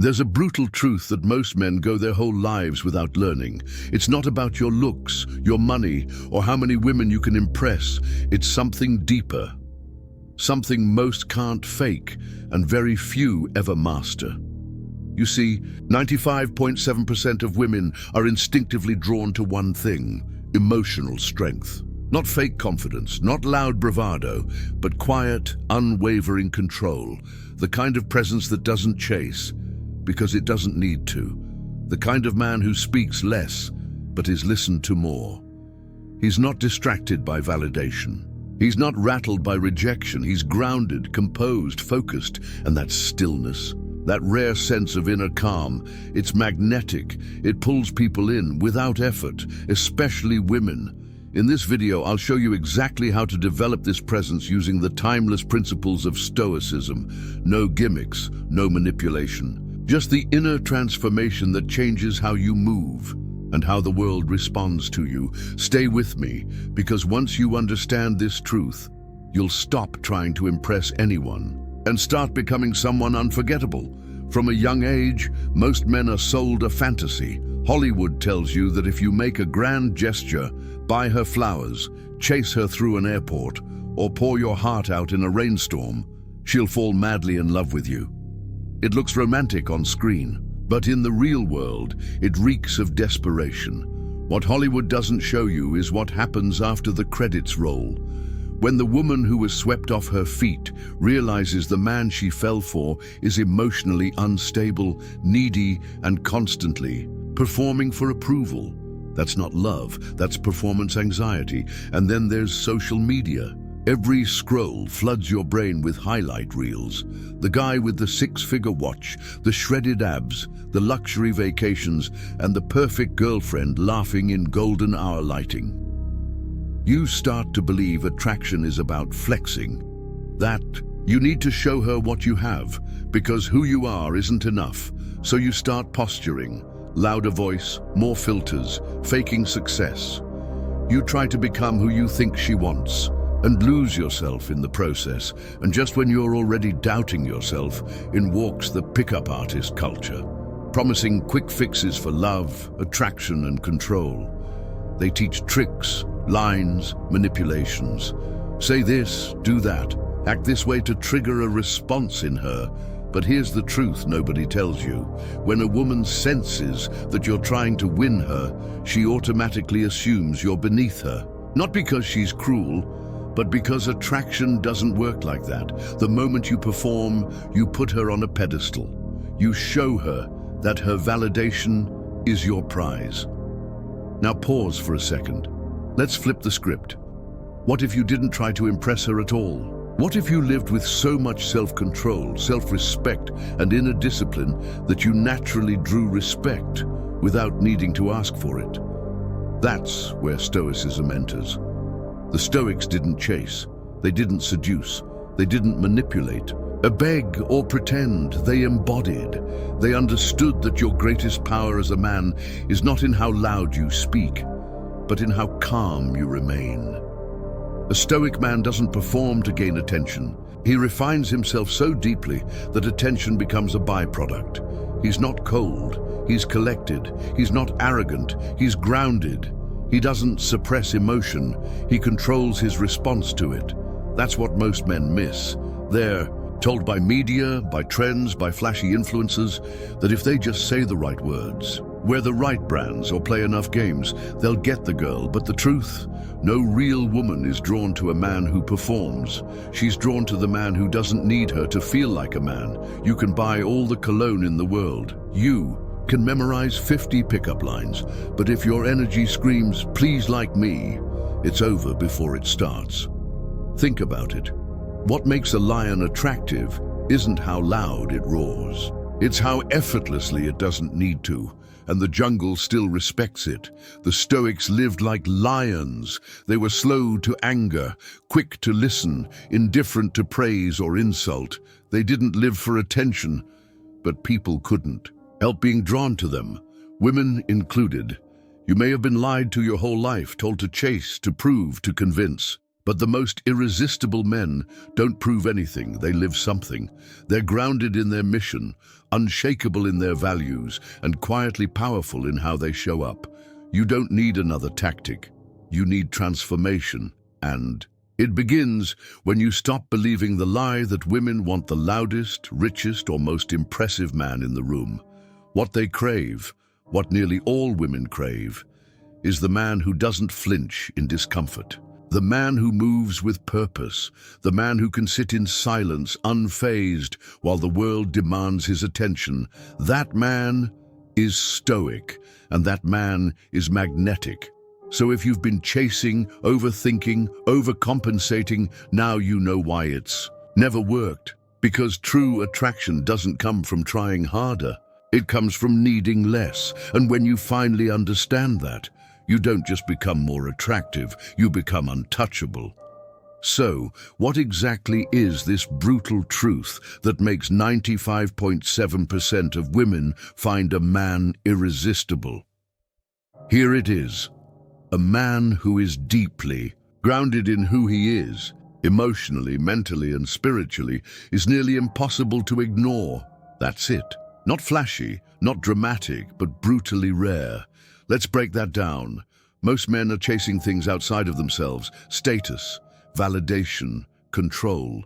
There's a brutal truth that most men go their whole lives without learning. It's not about your looks, your money, or how many women you can impress. It's something deeper. Something most can't fake, and very few ever master. You see, 95.7% of women are instinctively drawn to one thing: emotional strength. Not fake confidence, not loud bravado, but quiet, unwavering control. The kind of presence that doesn't chase, because it doesn't need to. The kind of man who speaks less, but is listened to more. He's not distracted by validation. He's not rattled by rejection. He's grounded, composed, focused, and that stillness, that rare sense of inner calm, it's magnetic. It pulls people in without effort, especially women. In this video, I'll show you exactly how to develop this presence using the timeless principles of Stoicism. No gimmicks, no manipulation. Just the inner transformation that changes how you move and how the world responds to you. Stay with me, because once you understand this truth, you'll stop trying to impress anyone and start becoming someone unforgettable. From a young age, most men are sold a fantasy. Hollywood tells you that if you make a grand gesture, buy her flowers, chase her through an airport, or pour your heart out in a rainstorm, she'll fall madly in love with you. It looks romantic on screen, but in the real world, it reeks of desperation. What Hollywood doesn't show you is what happens after the credits roll. When the woman who was swept off her feet realizes the man she fell for is emotionally unstable, needy, and constantly performing for approval. That's not love, that's performance anxiety. And then there's social media. Every scroll floods your brain with highlight reels. The guy with the six-figure watch, the shredded abs, the luxury vacations, and the perfect girlfriend laughing in golden hour lighting. You start to believe attraction is about flexing. That you need to show her what you have, because who you are isn't enough. So you start posturing, louder voice, more filters, faking success. You try to become who you think she wants, and lose yourself in the process. And just when you're already doubting yourself, in walks the pickup artist culture, promising quick fixes for love, attraction, and control. They teach tricks, lines, manipulations. Say this, do that, act this way to trigger a response in her. But here's the truth nobody tells you. When a woman senses that you're trying to win her, she automatically assumes you're beneath her. Not because she's cruel, but because attraction doesn't work like that. The moment you perform, you put her on a pedestal. You show her that her validation is your prize. Now pause for a second. Let's flip the script. What if you didn't try to impress her at all? What if you lived with so much self-control, self-respect, and inner discipline that you naturally drew respect without needing to ask for it? That's where Stoicism enters. The Stoics didn't chase, they didn't seduce, they didn't manipulate, beg or pretend. They embodied. They understood that your greatest power as a man is not in how loud you speak, but in how calm you remain. A Stoic man doesn't perform to gain attention. He refines himself so deeply that attention becomes a byproduct. He's not cold, he's collected. He's not arrogant, he's grounded. He doesn't suppress emotion, he controls his response to it. That's what most men miss. They're told by media, by trends, by flashy influencers, that if they just say the right words, wear the right brands, or play enough games, they'll get the girl. But the truth? No real woman is drawn to a man who performs. She's drawn to the man who doesn't need her to feel like a man. You can buy all the cologne in the world. You can memorize 50 pickup lines, but if your energy screams, "Please like me," it's over before it starts. Think about it. What makes a lion attractive isn't how loud it roars. It's how effortlessly it doesn't need to, and the jungle still respects it. The Stoics lived like lions. They were slow to anger, quick to listen, indifferent to praise or insult. They didn't live for attention, but people couldn't help being drawn to them, women included. You may have been lied to your whole life, told to chase, to prove, to convince. But the most irresistible men don't prove anything, they live something. They're grounded in their mission, unshakable in their values, and quietly powerful in how they show up. You don't need another tactic. You need transformation. And it begins when you stop believing the lie that women want the loudest, richest, or most impressive man in the room. What they crave, what nearly all women crave, is the man who doesn't flinch in discomfort. The man who moves with purpose, the man who can sit in silence, unfazed, while the world demands his attention. That man is stoic, and that man is magnetic. So if you've been chasing, overthinking, overcompensating, now you know why it's never worked. Because true attraction doesn't come from trying harder. It comes from needing less. And when you finally understand that, you don't just become more attractive, you become untouchable. So, what exactly is this brutal truth that makes 95.7% of women find a man irresistible? Here it is. A man who is deeply grounded in who he is, emotionally, mentally, and spiritually, is nearly impossible to ignore. That's it. Not flashy, not dramatic, but brutally rare. Let's break that down. Most men are chasing things outside of themselves: status, validation, control.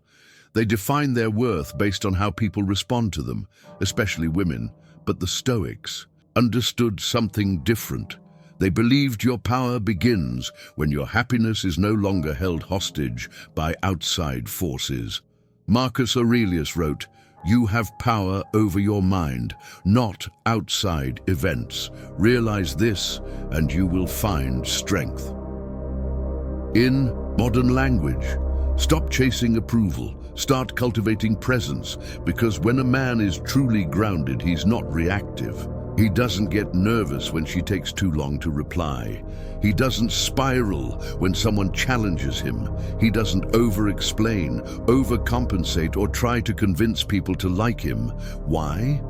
They define their worth based on how people respond to them, especially women. But the Stoics understood something different. They believed your power begins when your happiness is no longer held hostage by outside forces. Marcus Aurelius wrote, "You have power over your mind, not outside events. Realize this, and you will find strength." In modern language, stop chasing approval, start cultivating presence, because when a man is truly grounded, he's not reactive. He doesn't get nervous when she takes too long to reply. He doesn't spiral when someone challenges him. He doesn't over-explain, overcompensate, or try to convince people to like him. Why?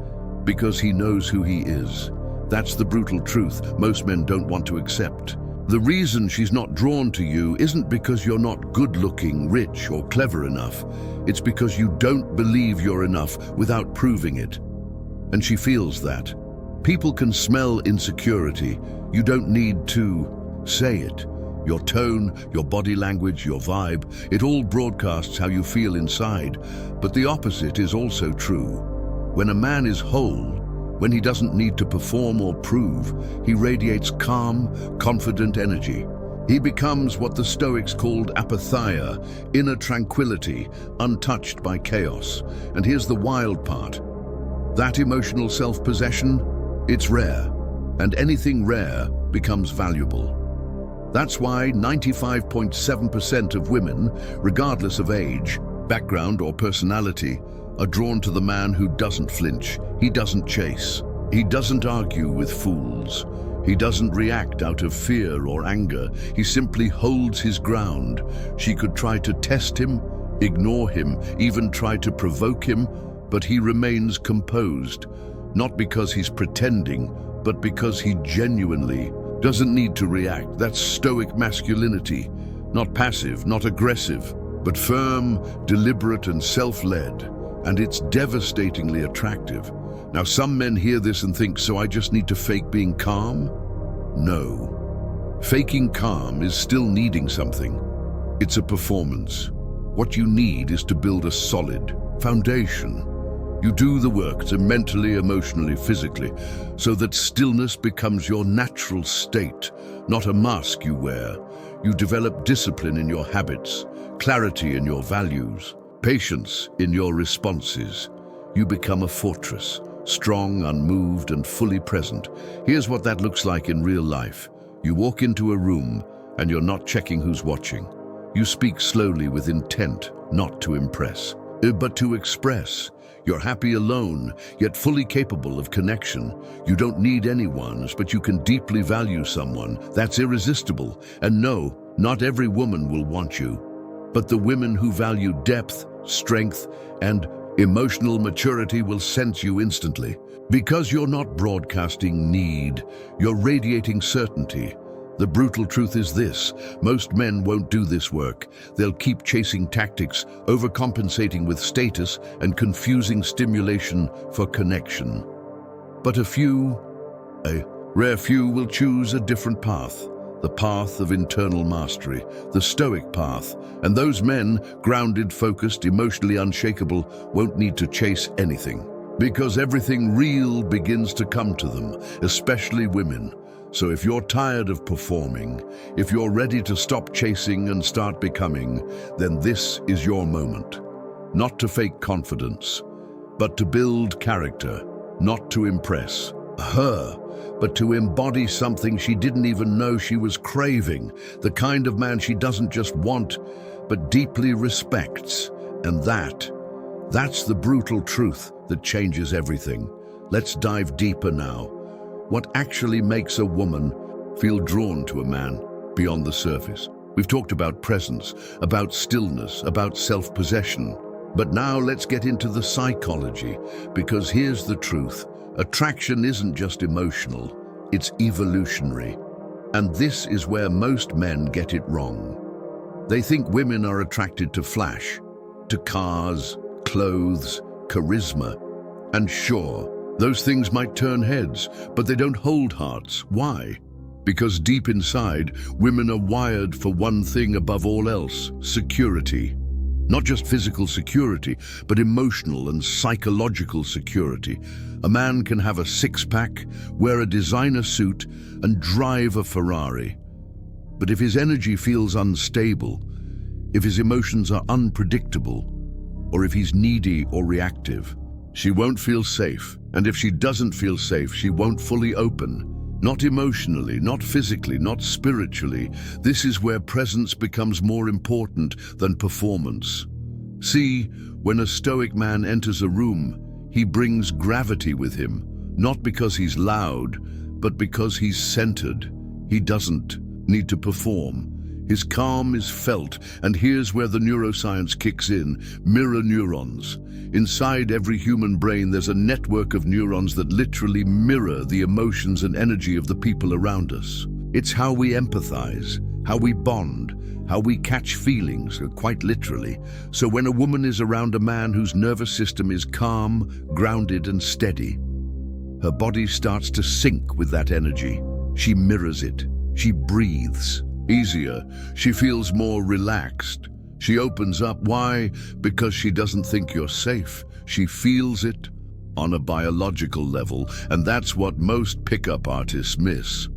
Because he knows who he is. That's the brutal truth most men don't want to accept. The reason she's not drawn to you isn't because you're not good-looking, rich, or clever enough. It's because you don't believe you're enough without proving it. And she feels that. People can smell insecurity. You don't need to say it. Your tone, your body language, your vibe, it all broadcasts how you feel inside. But the opposite is also true. When a man is whole, when he doesn't need to perform or prove, he radiates calm, confident energy. He becomes what the Stoics called apatheia, inner tranquility, untouched by chaos. And here's the wild part. That emotional self-possession, it's rare, and anything rare becomes valuable. That's why 95.7% of women, regardless of age, background, or personality, are drawn to the man who doesn't flinch. He doesn't chase. He doesn't argue with fools. He doesn't react out of fear or anger. He simply holds his ground. She could try to test him, ignore him, even try to provoke him, but he remains composed. Not because he's pretending, but because he genuinely doesn't need to react. That's stoic masculinity. Not passive, not aggressive, but firm, deliberate, and self-led. And it's devastatingly attractive. Now, some men hear this and think, so I just need to fake being calm? No. Faking calm is still needing something. It's a performance. What you need is to build a solid foundation. You do the work to mentally, emotionally, physically, so that stillness becomes your natural state, not a mask you wear. You develop discipline in your habits, clarity in your values, patience in your responses. You become a fortress, strong, unmoved, and fully present. Here's what that looks like in real life. You walk into a room, and you're not checking who's watching. You speak slowly with intent, not to impress, but to express. You're happy alone, yet fully capable of connection. You don't need anyone's, but you can deeply value someone. That's irresistible. And no, not every woman will want you. But the women who value depth, strength, and emotional maturity will sense you instantly. Because you're not broadcasting need, you're radiating certainty. The brutal truth is this: most men won't do this work. They'll keep chasing tactics, overcompensating with status, and confusing stimulation for connection. But a rare few, will choose a different path. The path of internal mastery, the Stoic path. And those men, grounded, focused, emotionally unshakable, won't need to chase anything. Because everything real begins to come to them, especially women. So if you're tired of performing, if you're ready to stop chasing and start becoming, then this is your moment. Not to fake confidence, but to build character. Not to impress her, but to embody something she didn't even know she was craving. The kind of man she doesn't just want, but deeply respects. And that's the brutal truth that changes everything. Let's dive deeper now. What actually makes a woman feel drawn to a man beyond the surface? We've talked about presence, about stillness, about self-possession. But now let's get into the psychology, because here's the truth. Attraction isn't just emotional, it's evolutionary. And this is where most men get it wrong. They think women are attracted to flash, to cars, clothes, charisma. And sure, those things might turn heads, but they don't hold hearts. Why? Because deep inside, women are wired for one thing above all else: security. Not just physical security, but emotional and psychological security. A man can have a six-pack, wear a designer suit, and drive a Ferrari. But if his energy feels unstable, if his emotions are unpredictable, or if he's needy or reactive, she won't feel safe. And if she doesn't feel safe, she won't fully open. Not emotionally, not physically, not spiritually. This is where presence becomes more important than performance. See, when a Stoic man enters a room, he brings gravity with him, not because he's loud, but because he's centered. He doesn't need to perform. His calm is felt, and here's where the neuroscience kicks in: mirror neurons. Inside every human brain, there's a network of neurons that literally mirror the emotions and energy of the people around us. It's how we empathize, how we bond, how we catch feelings, quite literally. So when a woman is around a man whose nervous system is calm, grounded, and steady, her body starts to sync with that energy. She mirrors it. She breathes easier. She feels more relaxed. She opens up. Why? Because she doesn't think you're safe. She feels it on a biological level, and that's what most pickup artists miss.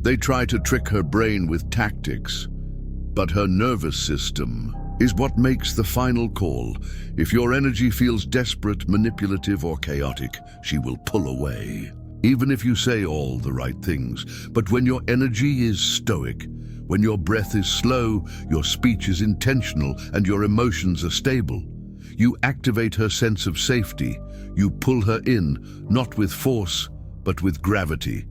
They try to trick her brain with tactics, but her nervous system is what makes the final call. If your energy feels desperate, manipulative, or chaotic, she will pull away, even if you say all the right things. But when your energy is stoic, when your breath is slow, your speech is intentional, and your emotions are stable, you activate her sense of safety. You pull her in, not with force, but with gravity.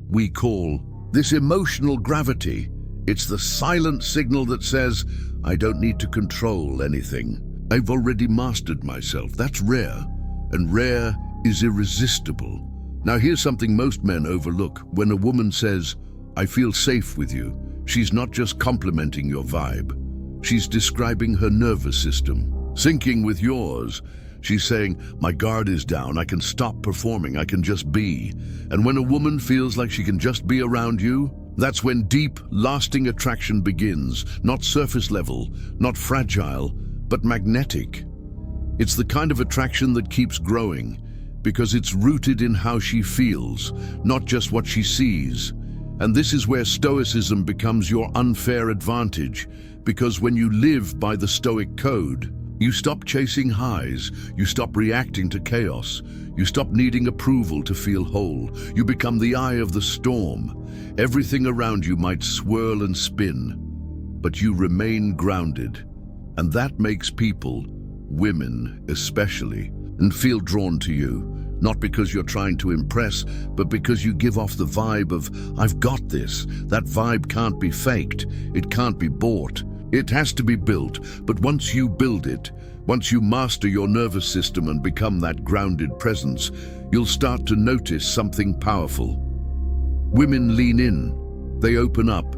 We call this emotional gravity. It's the silent signal that says, I don't need to control anything. I've already mastered myself. That's rare, and rare is irresistible. Now here's something most men overlook. When a woman says, I feel safe with you, she's not just complimenting your vibe. She's describing her nervous system, syncing with yours. She's saying, my guard is down, I can stop performing, I can just be. And when a woman feels like she can just be around you, that's when deep, lasting attraction begins. Not surface level, not fragile, but magnetic. It's the kind of attraction that keeps growing, because it's rooted in how she feels, not just what she sees. And this is where Stoicism becomes your unfair advantage, because when you live by the Stoic code, you stop chasing highs, you stop reacting to chaos, you stop needing approval to feel whole. You become the eye of the storm. Everything around you might swirl and spin, but you remain grounded. And that makes people, women especially, and feel drawn to you. Not because you're trying to impress, but because you give off the vibe of, I've got this. That vibe can't be faked. It can't be bought. It has to be built. But once you build it, once you master your nervous system and become that grounded presence, you'll start to notice something powerful. Women lean in, They open up.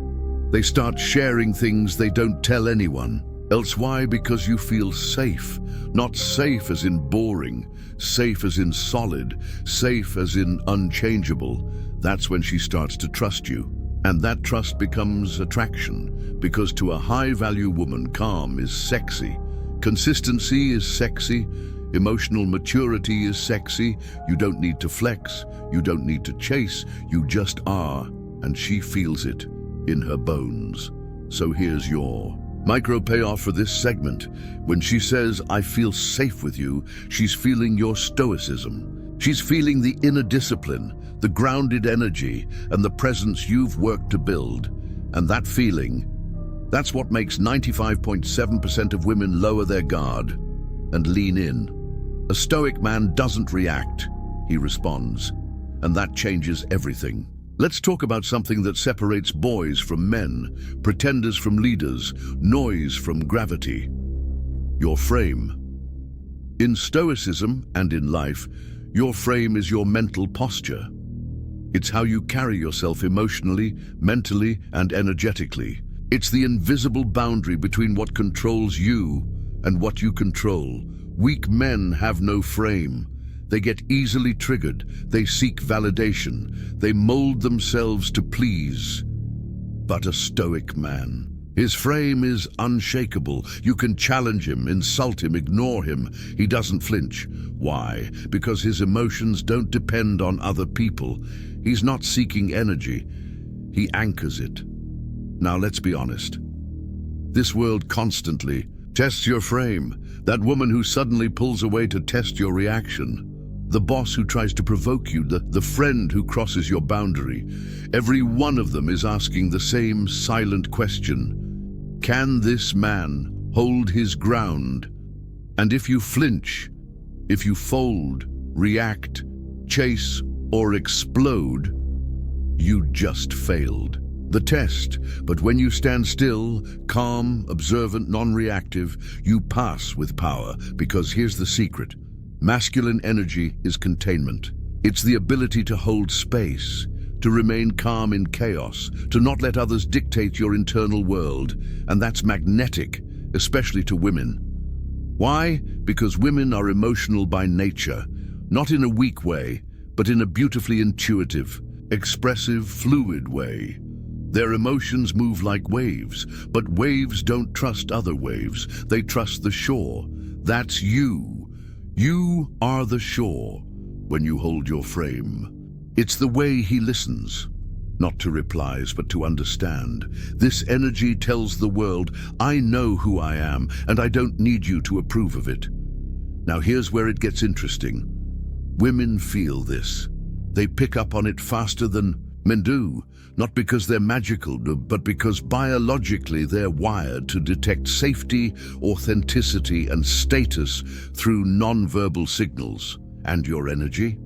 They start sharing things they don't tell anyone. Else why? Because you feel safe. Not safe as in boring, safe as in solid, safe as in unchangeable. That's when she starts to trust you. And that trust becomes attraction, because to a high-value woman, calm is sexy. Consistency is sexy. Emotional maturity is sexy. You don't need to flex. You don't need to chase. You just are. And she feels it in her bones. So here's your micro payoff for this segment. When she says, I feel safe with you, she's feeling your stoicism. She's feeling the inner discipline, the grounded energy, and the presence you've worked to build. And that feeling, that's what makes 95.7% of women lower their guard and lean in. A stoic man doesn't react, he responds. And that changes everything. Let's talk about something that separates boys from men, pretenders from leaders, noise from gravity. Your frame. In Stoicism and in life, your frame is your mental posture. It's how you carry yourself emotionally, mentally, and energetically. It's the invisible boundary between what controls you and what you control. Weak men have no frame. They get easily triggered. They seek validation. They mold themselves to please. But a stoic man, his frame is unshakable. You can challenge him, insult him, ignore him. He doesn't flinch. Why? Because his emotions don't depend on other people. He's not seeking energy. He anchors it. Now let's be honest. This world constantly tests your frame. That woman who suddenly pulls away to test your reaction. The boss who tries to provoke you, the friend who crosses your boundary. Every one of them is asking the same silent question. Can this man hold his ground? And if you flinch, if you fold, react, chase, or explode, you just failed the test. But when you stand still, calm, observant, non-reactive, you pass with power, because here's the secret. Masculine energy is containment. It's the ability to hold space, to remain calm in chaos, to not let others dictate your internal world. And that's magnetic, especially to women. Why? Because women are emotional by nature, not in a weak way, but in a beautifully intuitive, expressive, fluid way. Their emotions move like waves, but waves don't trust other waves. They trust the shore. That's you. You are the shore when you hold your frame. It's the way he listens, not to replies, but to understand. This energy tells the world, I know who I am, and I don't need you to approve of it. Now here's where it gets interesting. Women feel this. They pick up on it faster than men do, not because they're magical, but because biologically they're wired to detect safety, authenticity, and status through non-verbal signals. And your energy?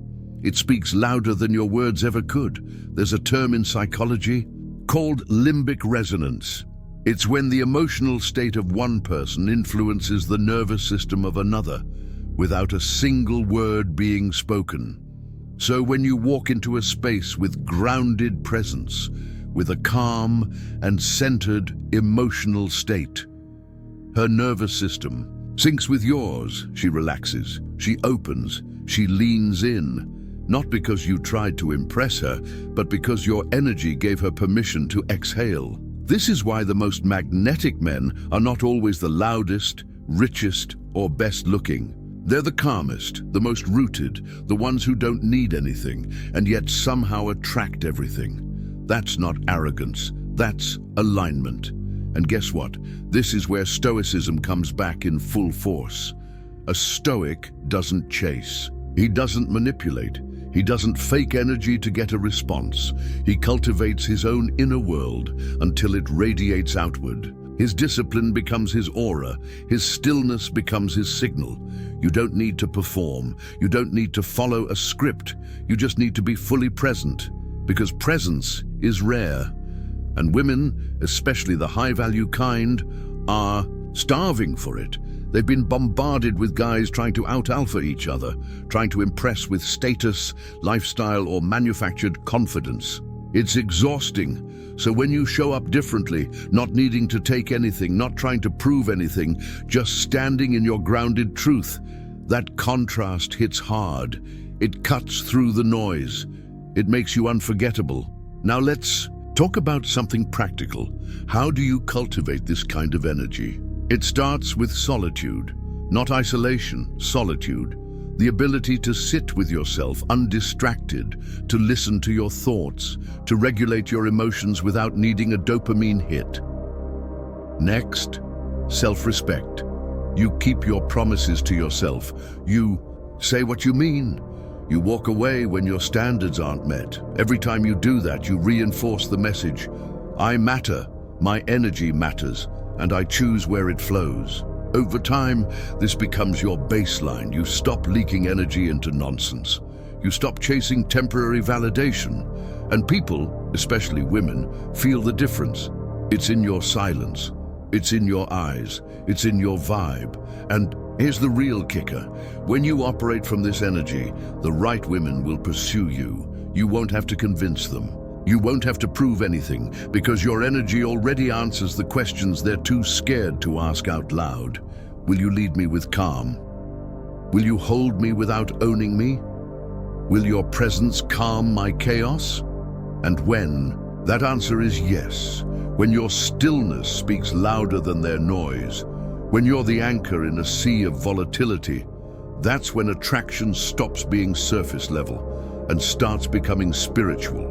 It speaks louder than your words ever could. There's a term in psychology called limbic resonance. It's when the emotional state of one person influences the nervous system of another, without a single word being spoken. So when you walk into a space with grounded presence, with a calm and centered emotional state, her nervous system syncs with yours. She relaxes, she opens, she leans in, not because you tried to impress her, but because your energy gave her permission to exhale. This is why the most magnetic men are not always the loudest, richest, or best looking. They're the calmest, the most rooted, the ones who don't need anything, and yet somehow attract everything. That's not arrogance, that's alignment. And guess what? This is where Stoicism comes back in full force. A Stoic doesn't chase. He doesn't manipulate. He doesn't fake energy to get a response. He cultivates his own inner world until it radiates outward. His discipline becomes his aura. His stillness becomes his signal. You don't need to perform. You don't need to follow a script. You just need to be fully present, because presence is rare. And women, especially the high-value kind, are starving for it. They've been bombarded with guys trying to out-alpha each other, trying to impress with status, lifestyle, or manufactured confidence. It's exhausting. So when you show up differently, not needing to take anything, not trying to prove anything, just standing in your grounded truth, that contrast hits hard. It cuts through the noise. It makes you unforgettable. Now let's talk about something practical. How do you cultivate this kind of energy? It starts with solitude, not isolation, solitude. The ability to sit with yourself undistracted, to listen to your thoughts, to regulate your emotions without needing a dopamine hit. Next, self-respect. You keep your promises to yourself. You say what you mean. You walk away when your standards aren't met. Every time you do that, you reinforce the message. I matter, my energy matters, and I choose where it flows. Over time, this becomes your baseline. You stop leaking energy into nonsense. You stop chasing temporary validation. And people, especially women, feel the difference. It's in your silence. It's in your eyes. It's in your vibe. And here's the real kicker. When you operate from this energy, the right women will pursue you. You won't have to convince them. You won't have to prove anything, because your energy already answers the questions they're too scared to ask out loud. Will you lead me with calm? Will you hold me without owning me? Will your presence calm my chaos? And when? That answer is yes. When your stillness speaks louder than their noise, when you're the anchor in a sea of volatility, that's when attraction stops being surface level and starts becoming spiritual.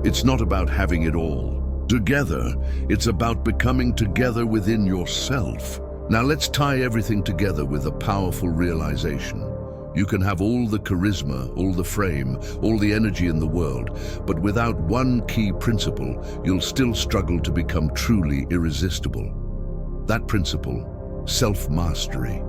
It's not about having it all together, it's about becoming together within yourself. Now let's tie everything together with a powerful realization. You can have all the charisma, all the frame, all the energy in the world, but without one key principle, you'll still struggle to become truly irresistible. That principle, self-mastery.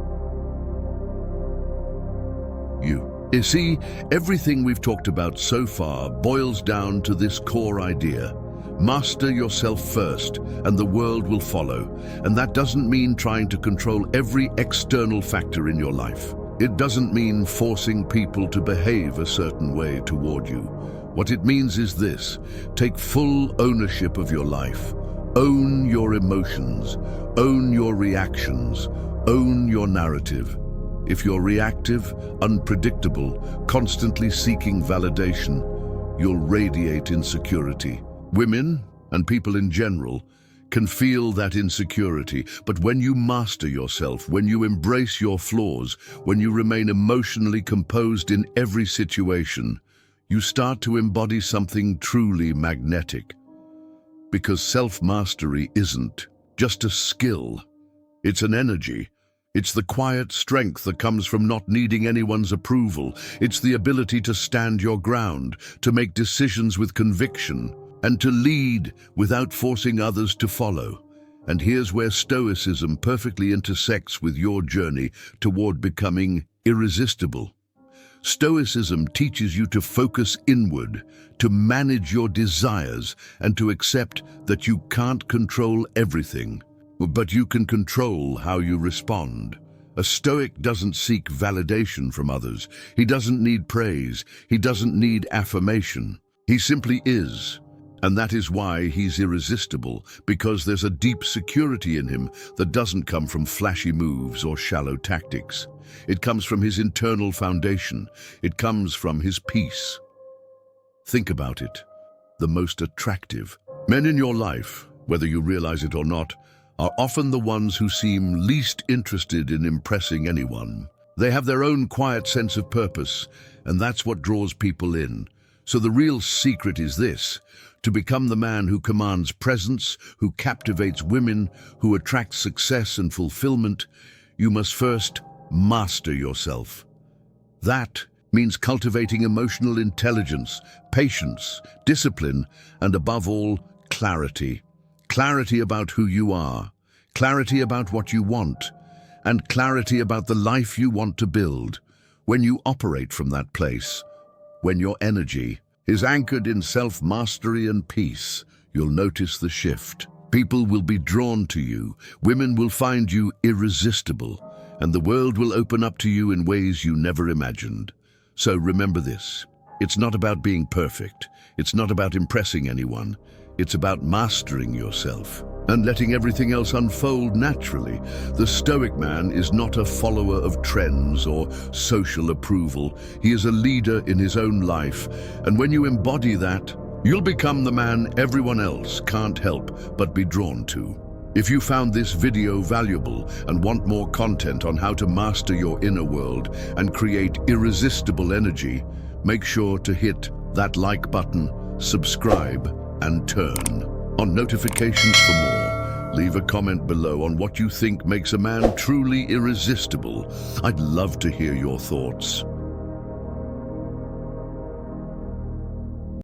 You see, everything we've talked about so far boils down to this core idea. Master yourself first, and the world will follow. And that doesn't mean trying to control every external factor in your life. It doesn't mean forcing people to behave a certain way toward you. What it means is this: take full ownership of your life. Own your emotions. Own your reactions. Own your narrative. If you're reactive, unpredictable, constantly seeking validation, you'll radiate insecurity. Women, and people in general, can feel that insecurity, but when you master yourself, when you embrace your flaws, when you remain emotionally composed in every situation, you start to embody something truly magnetic. Because self-mastery isn't just a skill, it's an energy. It's the quiet strength that comes from not needing anyone's approval. It's the ability to stand your ground, to make decisions with conviction, and to lead without forcing others to follow. And here's where Stoicism perfectly intersects with your journey toward becoming irresistible. Stoicism teaches you to focus inward, to manage your desires, and to accept that you can't control everything, but you can control how you respond. A Stoic doesn't seek validation from others. He doesn't need praise. He doesn't need affirmation. He simply is. And that is why he's irresistible, because there's a deep security in him that doesn't come from flashy moves or shallow tactics. It comes from his internal foundation. It comes from his peace. Think about it. The most attractive men in your life, whether you realize it or not, are often the ones who seem least interested in impressing anyone. They have their own quiet sense of purpose, and that's what draws people in. So the real secret is this: to become the man who commands presence, who captivates women, who attracts success and fulfillment, you must first master yourself. That means cultivating emotional intelligence, patience, discipline, and above all, clarity. Clarity about who you are, clarity about what you want, and clarity about the life you want to build. When you operate from that place, when your energy is anchored in self-mastery and peace, you'll notice the shift. People will be drawn to you, women will find you irresistible, and the world will open up to you in ways you never imagined. So remember this: It's not about being perfect. It's not about impressing anyone. It's about mastering yourself and letting everything else unfold naturally. The Stoic man is not a follower of trends or social approval. He is a leader in his own life. And when you embody that, you'll become the man everyone else can't help but be drawn to. If you found this video valuable and want more content on how to master your inner world and create irresistible energy, make sure to hit that like button, subscribe, and turn on notifications for more. Leave a comment below on what you think makes a man truly irresistible. I'd love to hear your thoughts.